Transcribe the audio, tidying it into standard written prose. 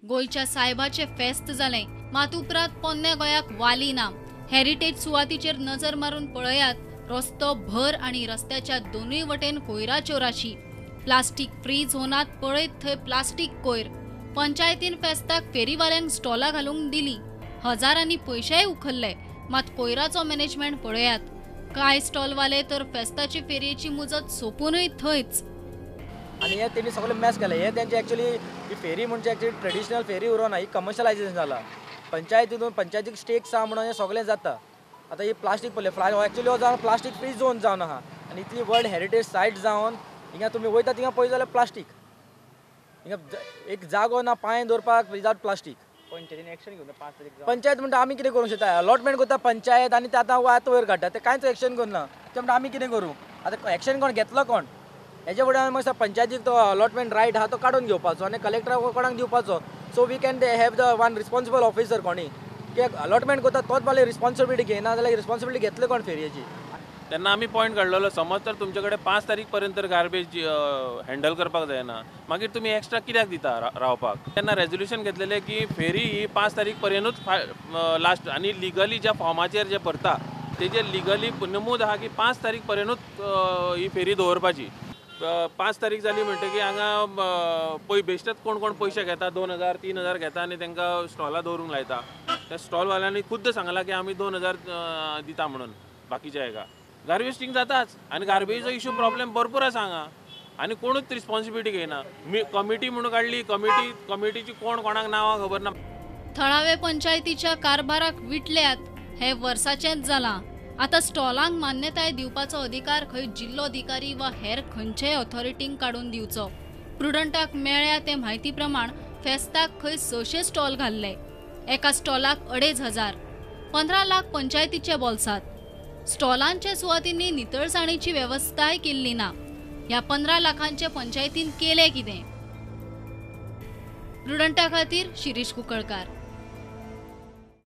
गोयच्या साहेबाचे फेस्त जाले, मात उपरांत पोन्ने गोयाक वाली ना। हेरिटेज सुवातीचेर नजर मारून पळयात, रस्तो भर आणि रस्त्याच्या दोनूय वटेन कोयराच्यो राशी। प्लास्टिक फ्री झोनात पळयत थंय प्लास्टिक कोयर। पंचायतीन फेस्ताक फेरीवाल्यांक स्टॉलां घालूंक दिली, हजारांनी पयशेय उखल्ले, मात कोयराचो मॅनेजमेंट पळयात। काय स्टॉलवाले तर फेस्ताची फेरयेची मुजत सोंपूनय थंयच। आणि हे त्यांनी सगळे मॅच केलं। हे त्यांची ॲक्च्युली ही फेरी म्हणजे ॲक्च्युली ट्रेडिशनल फेरी उरोना, ही कमर्शलायझेशन जाला। पंचायतीक स्टेक्स आहा म्हणून हे सगळें जाता। आता ही प्लास्टीक पळय, ॲक्च्युली हो जावन प्लास्टीक फ्री झोन जावन आहा आनी इतली वर्ल्ड हेरिटेज सायट जावन हिंगा तुमी वयता थिंगा पळय जाल्यार प्लास्टीक, हिंगा एक जागो ना पांय दवरपाक विदाउट प्लास्टीक। पंचायतीन एक्शन घेवन 5 तारीख पंचायत म्हणटा आमी कितें करूंक शकता? अलॉटमेंट करता पंचायत आनी ते आतां वयर काडटा, ते कांयच एक्शन करना। ते म्हणटा आमी कितें करूं? आतां एक्शन कोण घेतलो कोण? हेजे फुडें आमी पंचायतीक तो अलॉटमेंट रायट आहा तो काडून घेवपाचो आनी कलेक्टराक कोणाक दिवपाचो। So we can have the one responsible officer कोणी की अलॉटमेंट करता तोच बाले रिस्पॉन्सिबिलिटी घेयना जाल्यार रिस्पॉन्सिबिलिटी घेतले कोण फेरयेची? तेन्ना आमी पॉयंट काडलेलो, समज तर तुमचे कडेन 5 तारीख पर्यंत गार्बेज हँडल करपाक जायना, मागीर तुमी एक्स्ट्रा कित्याक दिता रावपाक? तेन्ना रेजोल्युशन घेतलेलें की फेरी ही 5 तारीख पर्यंतूच लास्ट, आनी लिगली ज्या फॉर्माचेर जे भरता तेजेर लिगली नमूद आहा की 5 तारीख पर्यंतूच ही फेरी दवरपाची। 5 तारीख जाली म्हणटकीर हांगा बेश्टेच कोण कोण पयशे घेता, 2000 3000 घेता आनी तांकां स्टॉलां दवरूंक लायता। त्या स्टॉलवाल्यांनी खुद्द सांगलां की आमी 2000 दिता म्हणून बाकीच्या हेका। गार्बेज वेस्टिंग जाताच आनी गार्बेजचो इश्यू प्रॉब्लेम भरपूर आसा हांगा आनी कोणूच रिस्पॉन्सिबिलिटी घेयना। कमिटी म्हणून काडली, कमिटीची कोण कोणाक नांवां खबर ना। थळावे पंचायतीच्या कारभाराक विटल्यात हे वर्साचेंच जालां। आता स्टॉलांक मान्यताय दिवपाचो अधिकार खंय जिल्लोधिकारी वा हेर खंयचेय ऑथॉरिटींक काडून दिवचो। प्रुडंटाक मेळ्ळ्या ते म्हायती प्रमाण फेस्ताक खंय 600 स्टॉल घाल्ले, एका स्टॉलाक 2500, 15 लाख पंचायतीचे बोल्सात। स्टॉलांच्या सुवातींनी नितळसाणीची वेवस्थाय केल्ली ना। ह्या 15 लाखांचे पंचायतीन केले कितें? प्रुडंटा खातीर शिरीष कुंकळकार।